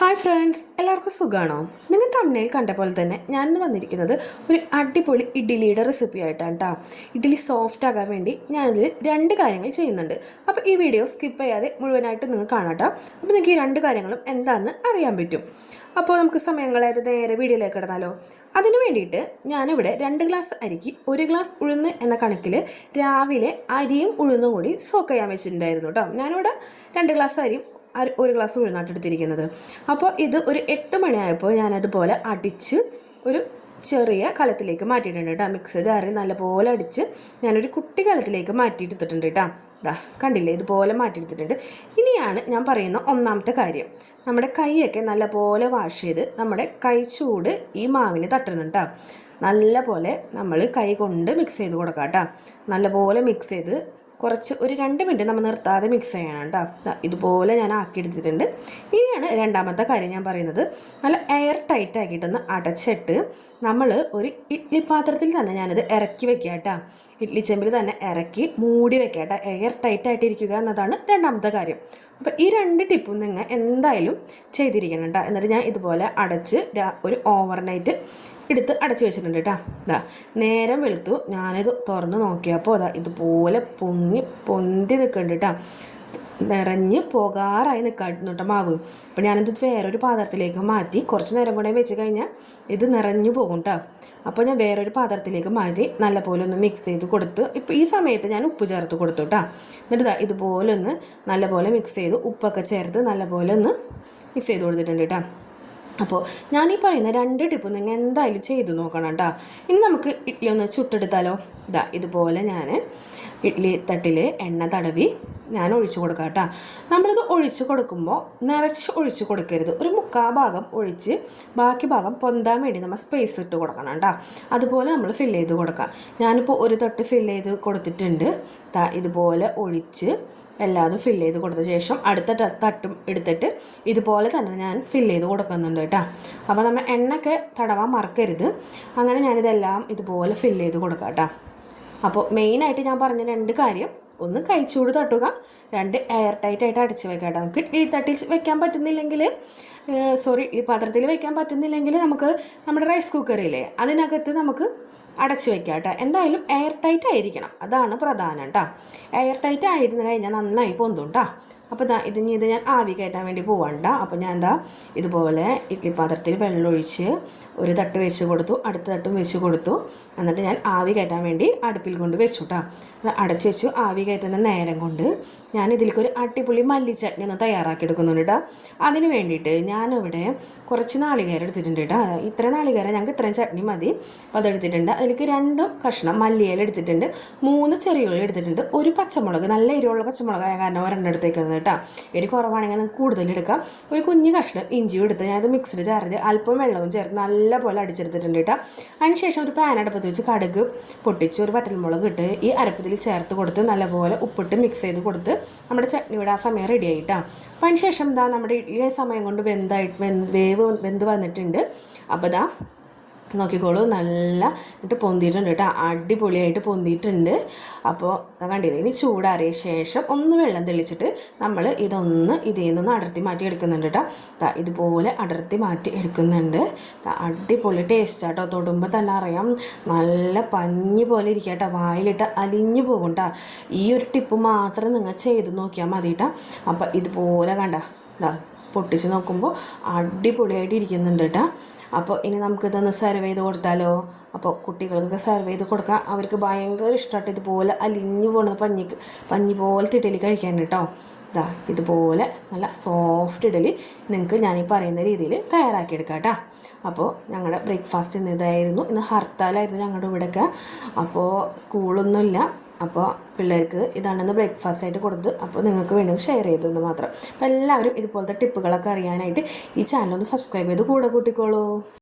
Hi friends, എല്ലാവർക്കും സുഖമാണോ? നിങ്ങൾ തമ്മിൽ കണ്ട പോലെ തന്നെ ഞാൻ വന്നിരിക്കുന്നത് ഒരു അടിപൊളി ഇഡ്ഡലിയുടെ റെസിപ്പി ആയിട്ടാണ് കേട്ടോ. ഇഡ്ഡലി സോഫ്റ്റ് ആകാൻ വേണ്ടി ഞാനിതിൽ രണ്ട് കാര്യങ്ങൾ ചെയ്യുന്നുണ്ട്. അപ്പോൾ ഈ വീഡിയോ സ്കിപ്പ് ചെയ്യാതെ മുഴുവനായിട്ട് നിങ്ങൾ കാണാം കേട്ടോ. അപ്പോൾ നിങ്ങൾക്ക് ഈ രണ്ട് കാര്യങ്ങളും എന്താണെന്ന് അറിയാൻ പറ്റും. അപ്പോൾ നമുക്ക് സമയം കളയാതെ നേരെ വീഡിയോയിലേക്ക് കിടന്നാലോ. അതിന് വേണ്ടിയിട്ട് ഞാനിവിടെ 2 ഗ്ലാസ് അരിക്ക് 1 ഗ്ലാസ് ഉഴുന്ന് എന്ന കണക്കിൽ രാവിലെ അരിയും ഉഴുന്നും കൂടി സോക്ക് ചെയ്യാൻ വെച്ചിട്ടുണ്ടായിരുന്നു കേട്ടോ. ഞാനിവിടെ 2 ഗ്ലാസ് അരിയും 1 ഗ്ലാസ് ഉഴുന്നാട്ടെടുത്തിരിക്കുന്നത്. അപ്പോൾ ഇത് ഒരു 8 മണിയായപ്പോൾ ഞാനതുപോലെ അടിച്ച് ഒരു ചെറിയ കലത്തിലേക്ക് മാറ്റിയിട്ടുണ്ട് കേട്ടോ. മിക്സർ ജാറിൽ നല്ലപോലെ അടിച്ച് ഞാനൊരു കുട്ടി കലത്തിലേക്ക് മാറ്റിയെടുത്തിട്ടുണ്ട് കേട്ടോ. ഇതാ കണ്ടില്ലേ, ഇതുപോലെ മാറ്റിയെടുത്തിട്ടുണ്ട്. ഇനിയാണ് ഞാൻ പറയുന്ന ഒന്നാമത്തെ കാര്യം. നമ്മുടെ കൈയൊക്കെ നല്ലപോലെ വാഷ് ചെയ്ത് നമ്മുടെ കൈ ചൂട് ഈ മാവിന് തട്ടുന്നുണ്ട് കേട്ടോ. നല്ല പോലെ നമ്മൾ കൈ കൊണ്ട് മിക്സ് ചെയ്ത് കൊടുക്കാം കേട്ടോ. നല്ലപോലെ മിക്സ് ചെയ്ത് കുറച്ച് ഒരു 2 മിനിറ്റ് നമ്മൾ നിർത്താതെ മിക്സ് ചെയ്യണം കേട്ടോ. ഇതുപോലെ ഞാൻ ആക്കിയെടുത്തിട്ടുണ്ട്. ഇനിയാണ് രണ്ടാമത്തെ കാര്യം ഞാൻ പറയുന്നത്. നല്ല എയർ ടൈറ്റ് ആക്കിയിട്ടൊന്ന് അടച്ചിട്ട് നമ്മൾ ഒരു ഇഡ്ഡലി പാത്രത്തിൽ തന്നെ ഞാനിത് ഇറക്കി വെക്കുക കേട്ടോ. ഇഡ്ഡലി ചെമ്പിൽ തന്നെ ഇറക്കി മൂടി വെക്കുക കേട്ടോ. എയർ ടൈറ്റ് ആയിട്ടിരിക്കുക എന്നതാണ് രണ്ടാമത്തെ കാര്യം. അപ്പോൾ ഈ 2 ടിപ്പും നിങ്ങൾ എന്തായാലും ചെയ്തിരിക്കണം കേട്ടോ. എന്നിട്ട് ഞാൻ ഇതുപോലെ അടച്ച് ഒരു ഓവർനൈറ്റ് എടുത്ത് അടച്ചു വെച്ചിട്ടുണ്ട് കേട്ടോ. നേരം വെളുത്തു ഞാനിത് തുറന്ന് നോക്കിയപ്പോൾ ഇതുപോലെ പൊന്തി നിൽക്കുന്നുണ്ട് കേട്ടോ. നിറഞ്ഞ് പോകാറായി നിൽക്കായിരുന്നു കേട്ടോ മാവ്. അപ്പോൾ ഞാനിത് വേറൊരു പാത്രത്തിലേക്ക് മാറ്റി കുറച്ച് നേരം കൂടെ വെച്ച് കഴിഞ്ഞാൽ ഇത് നിറഞ്ഞു പോകും കേട്ടോ. അപ്പോൾ ഞാൻ വേറൊരു പാത്രത്തിലേക്ക് മാറ്റി നല്ലപോലെ ഒന്ന് മിക്സ് ചെയ്ത് കൊടുത്ത് ഇപ്പോൾ ഈ സമയത്ത് ഞാൻ ഉപ്പ് ചേർത്ത് കൊടുത്തു കേട്ടോ. എന്നിട്ട് ഇതുപോലെ ഒന്ന് നല്ലപോലെ മിക്സ് ചെയ്ത് ഉപ്പൊക്കെ ചേർത്ത് നല്ലപോലെ ഒന്ന് മിക്സ് ചെയ്ത് കൊടുത്തിട്ടുണ്ട് കേട്ടോ. അപ്പോൾ ഞാനീ പറയുന്ന 2 ടിപ്പ് നിങ്ങൾ എന്തായാലും ചെയ്തു നോക്കണം കേട്ടോ. ഇനി നമുക്ക് ഇഡ്ഡലി ഒന്ന് ചുട്ടെടുത്താലോ. ഇതുപോലെ ഞാൻ ഇഡ്ഡലി തട്ടിൽ എണ്ണ തടവി ഞാൻ ഒഴിച്ചു കൊടുക്കാം കേട്ടോ. നമ്മളിത് ഒഴിച്ച് കൊടുക്കുമ്പോൾ നിറച്ച് ഒഴിച്ച് കൊടുക്കരുത്. ഒരു 1/4 ഭാഗം ഒഴിച്ച് ബാക്കി ഭാഗം പൊന്താൻ വേണ്ടി നമ്മൾ സ്പേസ് ഇട്ട് കൊടുക്കണം കേട്ടോ. അതുപോലെ നമ്മൾ ഫില്ല് ചെയ്ത് കൊടുക്കാം. ഞാനിപ്പോൾ ഒരു തട്ട് ഫില്ല് ചെയ്ത് കൊടുത്തിട്ടുണ്ട്. ഇതുപോലെ ഒഴിച്ച് എല്ലാതും ഫില്ല് ചെയ്ത് കൊടുത്ത ശേഷം അടുത്ത തട്ടും എടുത്തിട്ട് ഇതുപോലെ തന്നെ ഞാൻ ഫില്ല് ചെയ്ത് കൊടുക്കുന്നുണ്ട് കേട്ടോ. അപ്പോൾ നമ്മൾ എണ്ണയൊക്കെ തടവാൻ മറക്കരുത്. അങ്ങനെ ഞാനിതെല്ലാം ഇതുപോലെ ഫില്ല് ചെയ്ത് കൊടുക്കാം കേട്ടോ. അപ്പോൾ മെയിനായിട്ട് ഞാൻ പറഞ്ഞ 2 കാര്യം, ഒന്ന് കൈച്ചൂട് തട്ടുക, 2 എയർ ടൈറ്റ് ആയിട്ട് അടച്ച് വെക്കാം കേട്ടോ. നമുക്ക് ഈ തട്ടിൽ വെക്കാൻ പറ്റുന്നില്ലെങ്കിൽ ഈ പാത്രത്തിൽ വെക്കാൻ പറ്റുന്നില്ലെങ്കിൽ നമുക്ക് നമ്മുടെ റൈസ് കുക്കറില്ലേ അതിനകത്ത് നമുക്ക് അടച്ച് വെക്കാം കേട്ടോ. എന്തായാലും എയർ ടൈറ്റ് ആയിരിക്കണം, അതാണ് പ്രധാനം കേട്ടോ. എയർ ടൈറ്റ് ആയിരുന്നു കഴിഞ്ഞാൽ നന്നായി പൊന്തും കേട്ടോ. അപ്പോൾ ഇത് ഞാൻ ആവി കയറ്റാൻ വേണ്ടി പോവാണ്ട. അപ്പോൾ ഞാൻ ഇതുപോലെ ഇഡ്ഡലി പാത്രത്തിൽ വെള്ളമൊഴിച്ച് ഒരു തട്ട് വെച്ച് കൊടുത്തു, അടുത്ത തട്ടും വെച്ച് കൊടുത്തു. എന്നിട്ട് ഞാൻ ആവി കയറ്റാൻ വേണ്ടി അടുപ്പിൽ കൊണ്ട് വെച്ചു കേട്ടോ. അടച്ചു വെച്ചു. ആവി കയറ്റുന്ന നേരം കൊണ്ട് ഞാൻ ഇതിലേക്കൊരു അടിപൊളി മല്ലിച്ചട്നി ഒന്ന് തയ്യാറാക്കി എടുക്കുന്നുണ്ട് കേട്ടോ. അതിന് വേണ്ടിയിട്ട് ഞാനിവിടെ കുറച്ച് നാളികേരം എടുത്തിട്ടുണ്ട് കേട്ടോ. ഇത്ര നാളികേരം ഞങ്ങൾക്ക് ഇത്രയും ചട്നി മതി. അപ്പോൾ അതെടുത്തിട്ടുണ്ട്. അതിലേക്ക് 2 കഷ്ണം മല്ലിയില എടുത്തിട്ടുണ്ട്, 3 ചെറിയ ഉള്ളി എടുത്തിട്ടുണ്ട്, ഒരു പച്ചമുളക്, നല്ല എരിവുള്ള പച്ചമുളകായ കാരണം 2 എടുത്തേക്കുന്നത് കേട്ടോ. എരി കുറവാണെങ്കിൽ നിങ്ങൾക്ക് കൂടുതൽ എടുക്കാം. ഒരു കുഞ്ഞു കഷ്ണം ഇഞ്ചിയും എടുത്ത് ഞാനത് മിക്സിയിൽ ചേർത്ത് അല്പം വെള്ളവും ചേർത്ത് നല്ലപോലെ അടിച്ചെടുത്തിട്ടുണ്ട് കേട്ടോ. അതിനുശേഷം ഒരു പാൻ അടുപ്പത്ത് വെച്ച് കടുക് പൊട്ടിച്ച് ഒരു വറ്റൽമുളക് ഇട്ട് ഈ അരപ്പത്തിൽ ചേർത്ത് കൊടുത്ത് നല്ലപോലെ ഉപ്പിട്ട് മിക്സ് ചെയ്ത് കൊടുത്ത് നമ്മുടെ ചട്നിയുടെ ആ സമയം റെഡി ആയിട്ടാണ്. അപ്പം അതിനുശേഷം നമ്മുടെ ഇഡ്ഡലി സമയം കൊണ്ട് വെന്ത് വന്നിട്ടുണ്ട്. അപ്പോൾ നോക്കിക്കോളൂ, നല്ല ഇട്ട് പൊന്തിയിട്ടുണ്ട് കേട്ടോ. അടിപൊളിയായിട്ട് പൊന്തിയിട്ടുണ്ട്. അപ്പോൾ കണ്ടില്ലേ, ഇനി ചൂടാറിയ ശേഷം ഒന്ന് വെള്ളം തെളിച്ചിട്ട് നമ്മൾ ഇതിൽ നിന്നൊന്ന് അടർത്തി മാറ്റി എടുക്കുന്നുണ്ട് കേട്ടോ. ഇതുപോലെ അടർത്തി മാറ്റി എടുക്കുന്നുണ്ട്. അടിപൊളി ടേസ്റ്റ് കേട്ടോ. തൊടുമ്പോൾ തന്നെ അറിയാം, നല്ല പഞ്ഞി പോലെ ഇരിക്കുക കേട്ടോ. വായിലിട്ട് അലിഞ്ഞു പോകും കേട്ടോ. ഈ ഒരു ടിപ്പ് മാത്രം നിങ്ങൾ ചെയ്ത് നോക്കിയാൽ മതി കേട്ടോ. അപ്പോൾ ഇതുപോലെ പൊട്ടിച്ച് നോക്കുമ്പോൾ അടിപൊളിയായിട്ട് ഇരിക്കുന്നുണ്ട് കേട്ടോ. അപ്പോൾ ഇനി നമുക്കിതൊന്ന് സെർവ് ചെയ്ത് കൊടുത്താലോ. അപ്പോൾ കുട്ടികൾക്കൊക്കെ സെർവ് ചെയ്ത് കൊടുക്കാം. അവർക്ക് ഭയങ്കര ഇഷ്ടമായിട്ട് ഇതുപോലെ അലിഞ്ഞു പോകുന്ന പഞ്ഞി പോലത്തെ ഇഡ്ഡലി കഴിക്കാൻ കേട്ടോ. ഇതുപോലെ നല്ല സോഫ്റ്റ് ഇഡ്ഡലി നിങ്ങൾക്ക് ഞാനീ പറയുന്ന രീതിയിൽ തയ്യാറാക്കിയെടുക്കാം കേട്ടോ. അപ്പോൾ ഞങ്ങളുടെ ബ്രേക്ക്ഫാസ്റ്റ് ഇതായിരുന്നു. ഇന്ന് ഹർത്താലായിരുന്നു ഞങ്ങളുടെ ഇവിടെയൊക്കെ. അപ്പോൾ സ്കൂളൊന്നുമില്ല. അപ്പോൾ പിള്ളേർക്ക് ഇതാണെന്ന് ബ്രേക്ക്ഫാസ്റ്റ് ആയിട്ട് കൊടുത്ത് അപ്പോൾ നിങ്ങൾക്ക് വേണമെങ്കിൽ ഷെയർ ചെയ്തെന്ന് മാത്രം. അപ്പോൾ എല്ലാവരും ഇതുപോലത്തെ ടിപ്പുകളൊക്കെ അറിയാനായിട്ട് ഈ ചാനൽ ഒന്ന് സബ്സ്ക്രൈബ് ചെയ്ത് കൂടെ കൂട്ടിക്കോളൂ.